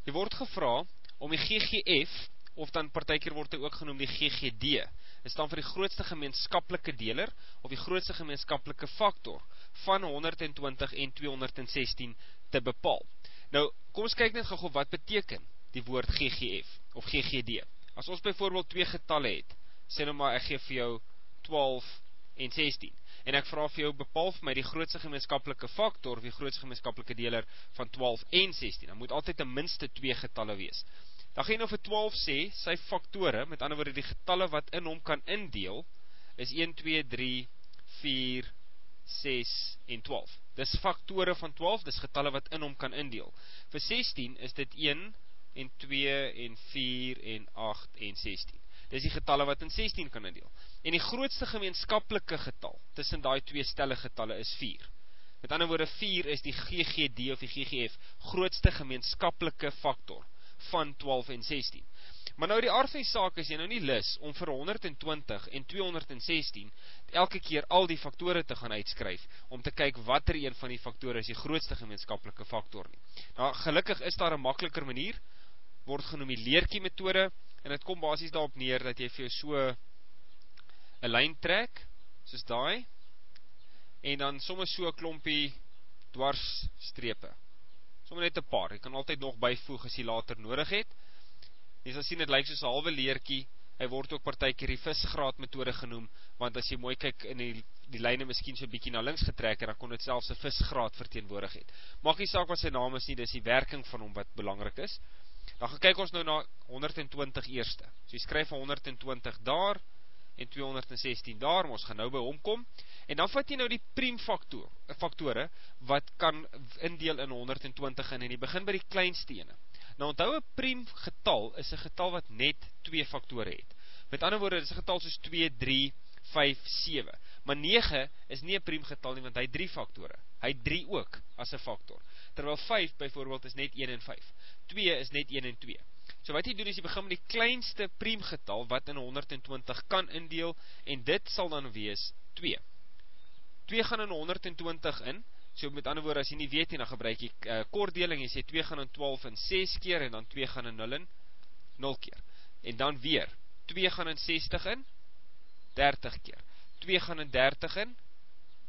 Jy word gevra om die GGF, of dan partykeer word hy ook genoem die GGD, is dan vir die grootste gemeenskaplike deler, of die grootste gemeenskaplike faktor, van 120 en 216 te bepaal. Nou, kom ons kyk net gou wat beteken die woord GGF, of GGD. As ons byvoorbeeld twee getalle het, sê nou maar ek gee vir jou 12 en 16, en ek vra vir jou, bepaal vir my die grootste gemeenskaplike faktor, of die grootste gemeenskaplike deler van 12 en 16, dan moet altyd ten minste twee getalle wees. Dan gaan jy nou vir 12 sê, sy faktore, met ander woorde die getalle wat in hom kan indeel, is 1, 2, 3, 4, 6 en 12. Dis faktore van 12, dis getalle wat in hom kan indeel. Vir 16 is dit 1 en 2 en 4 en 8 en 16. Dis die getalle wat in 16 kan indeel. En die grootste gemeenskaplike getal tussen daai twee stelle getalle is 4. Met ander woorde 4 is die GGD of die GGF grootste gemeenskaplike faktor van 12 en 16. Maar nou die aard van die saak is jy nou nie lus om vir 120 en 216 elke keer al die faktore te gaan uitskryf, om te kyk watter een van die faktore is die grootste gemeenskaplike faktor nie. Nou gelukkig is daar 'n makliker manier, word genoem die leertjie metode, en dit kom basies daarop neer dat jy vir jou so 'n lyn trek, soos daai, en dan sommer so 'n klompie dwarsstrepe. Sommer net 'n paar, jy kan altyd nog byvoeg as jy later nodig het. Jy sal sien, dit lyk soos 'n halwe leertjie, hy word ook partykeer die visgraat metode genoem, want as jy mooi kyk in die lyne miskien so 'n bietjie na links getrek het, dan kon dit selfs 'n visgraat verteenwoordig het. Maak nie saak wat sy naam is nie, dis die werking van hom wat belangrik is. Dan gaan kyk ons nou na 120 eerste. So jy skryf 120 daar, en 216 daar, maar ons gaan nou by hom kom, en dan vat jy nou die priemfaktore, wat kan indeel in 120 en jy begin by die kleinste ene. Nou onthou, 'n priemgetal is 'n getal wat net twee faktore het. Met ander woorde, dit is 'n getal soos 2, 3, 5, 7. Maar 9 is nie 'n priemgetal nie, want hy het 3 faktore. Hy het 3 ook as 'n faktor. Terwyl 5 byvoorbeeld is net 1 en 5. 2 is net 1 en 2. So wat jy doen is jy begin met die kleinste priemgetal wat in 120 kan indeel, en dit sal dan wees 2. 2 gaan in 120 in, so met ander woorde, as jy nie weet nie, dan gebruik jy kortdeling, jy sê 2 gaan in 12 in 6 keer, en dan 2 gaan in 0 in 0 keer. En dan weer, 2 gaan in 60 in 30 keer. 2 gaan in 30 in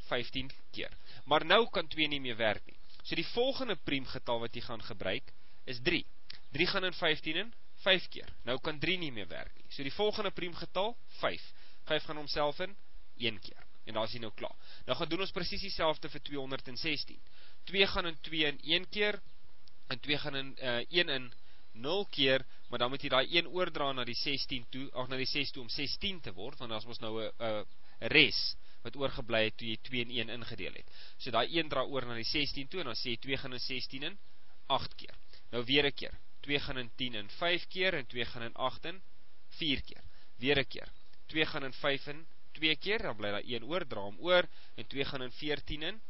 15 keer. Maar nou kan 2 nie meer werk nie. So die volgende priemgetal wat jy gaan gebruik, is 3. 3 gaan in 15 in 5 keer. Nou kan 3 nie meer werk nie. So die volgende priemgetal, 5. 5 gaan homself in 1 keer. En daar is hy nou klaar. Nou gaan doen ons presies dieselfde vir 216. 2 gaan in 2 in 1 keer, en 2 gaan in 1 in 0 keer, maar dan moet jy daai 1 oordra na die 16 toe, of na die 6 toe om 16 te word, want as ons nou 'n res wat oorgebly het toe jy 2 in 1 ingedeel het. So daai 1 dra oor na die 16 toe, en dan sê jy 2 gaan in 16 in 8 keer. Nou weer 'n keer. 2 gaan in 10 in 5 keer, en 2 gaan in 8 in 4 keer. Weer 'n keer. 2 gaan in 5 in 2 keer, dan bly daar 1 oor, dra hom oor, en 2 gaan in 14 in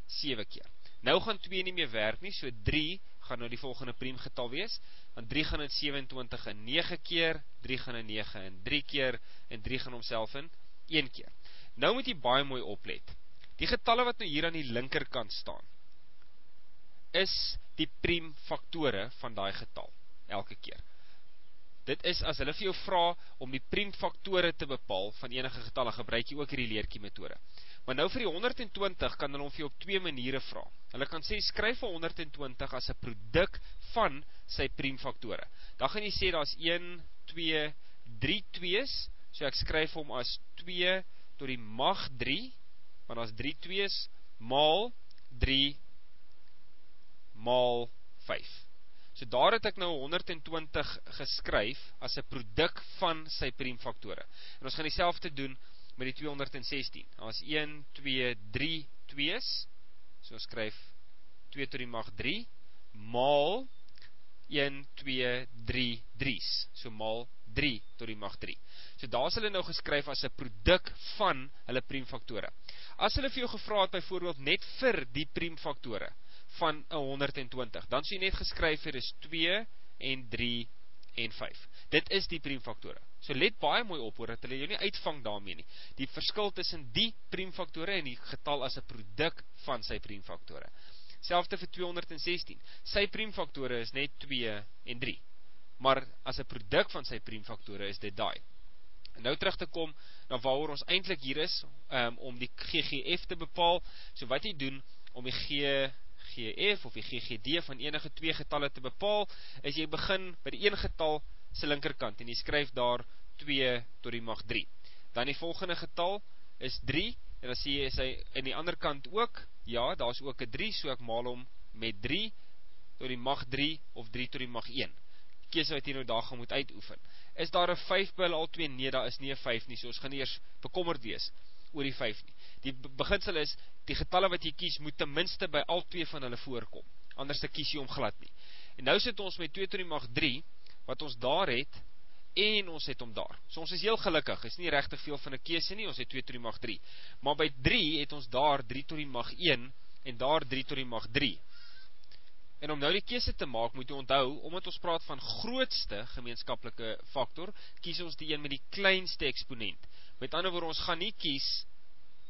7 keer. Nou gaan 2 nie meer werk nie, so 3 gaan nou die volgende priemgetal wees, want 3 gaan in 27 in 9 keer, 3 gaan in 9 in 3 keer, en 3 gaan homself in 1 keer. Nou moet jy baie mooi oplet. Die getalle wat nou hier aan die linkerkant staan, is die priemfaktore van daai getal, elke keer. Dit is, as hulle vir jou vra om die priemfaktore te bepaal van enige getalle, gebruik jy ook hierdie leertjie metode. Maar nou vir die 120 kan hulle hom vir jou op 2 maniere vra. Hulle kan sê, skryf vir 120 as 'n produk van sy priemfaktore. Dan gaan jy sê, daar is 1, 2, 3 2's, so ek skryf hom as 2 tot die mag 3, want daar is 3 2's, maal 3 maal 5. So daar het ek nou 120 geskryf as 'n produk van sy priemfaktore. En ons gaan dieselfde doen met die 216. Daar is 1, 2, 3 2's, so ons skryf 2 tot die mag 3, maal 1, 2, 3 3's, so maal 3 tot die mag 3. So daar is hulle nou geskryf as 'n produk van hulle priemfaktore. As hulle vir jou gevra het byvoorbeeld net vir die priemfaktore van 120, dan sou jy net geskryf het is 2 en 3 en 5. Dit is die priemfaktore. So let baie mooi op, hoor, dat hulle jou nie uitvang daarmee nie. Die verskil tussen die priemfaktore en die getal as 'n produk van sy priemfaktore. Selfde vir 216. Sy priemfaktore is net 2 en 3. Maar as 'n produk van sy priemfaktore is dit daai. En nou terug te kom na waaroor ons eintlik hier is, om die GGF te bepaal. So wat jy doen om die GGF of die GGD van enige twee getalle te bepaal, is jy begin by die een getal se linkerkant en jy skryf daar 2 tot die mag 3. Dan die volgende getal is 3, en dan sê jy is hy in die ander kant ook, ja, daar is ook 'n 3, so ek maal hom met 3 tot die mag 3 of 3 tot die mag 1. Keuse wat jy nou daar gaan moet uitoefen. Is daar 'n 5 by hulle al twee? Nee, daar is nie 'n 5 nie, so ons gaan nie eers bekommerd wees oor die 5 nie. Die beginsel is, die getalle wat jy kies, moet ten minste by al twee van hulle voorkom, anders te kies jy hom glad nie. En nou sit ons met 2 tot die mag 3, wat ons daar het, en ons het hom daar. So ons is heel gelukkig, is nie regtig veel van 'n keuse nie, ons het 2 tot die mag 3. Maar by 3 het ons daar 3 tot die mag 1, en daar 3 tot die mag 3. En om nou die keuse te maak, moet jy onthou, omdat ons praat van grootste gemeenskaplike faktor, kies ons die een met die kleinste eksponent. Met ander woorde, ons gaan nie kies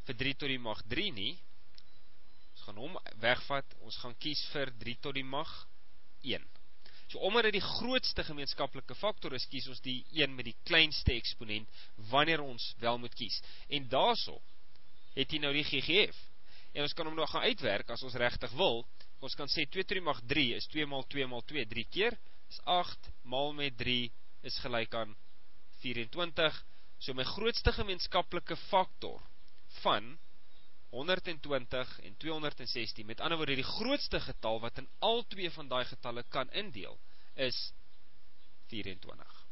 vir 3 tot die mag 3 nie, ons gaan hom wegvat, ons gaan kies vir 3 tot die mag 1. So omdat dit die grootste gemeenskaplike faktor is, kies ons die een met die kleinste eksponent, wanneer ons wel moet kies. En daarso het jy nou die GGF. En ons kan hom nou gaan uitwerk, as ons regtig wil. Ons kan sê 2 tot die mag 3 is 2 maal 2 maal 2, 3 keer, is 8, maal met 3 is gelyk aan 24. So my grootste gemeenskaplike faktor van 120 en 216, met ander woorde, die grootste getal wat in al twee van daai getalle kan indeel, is 24.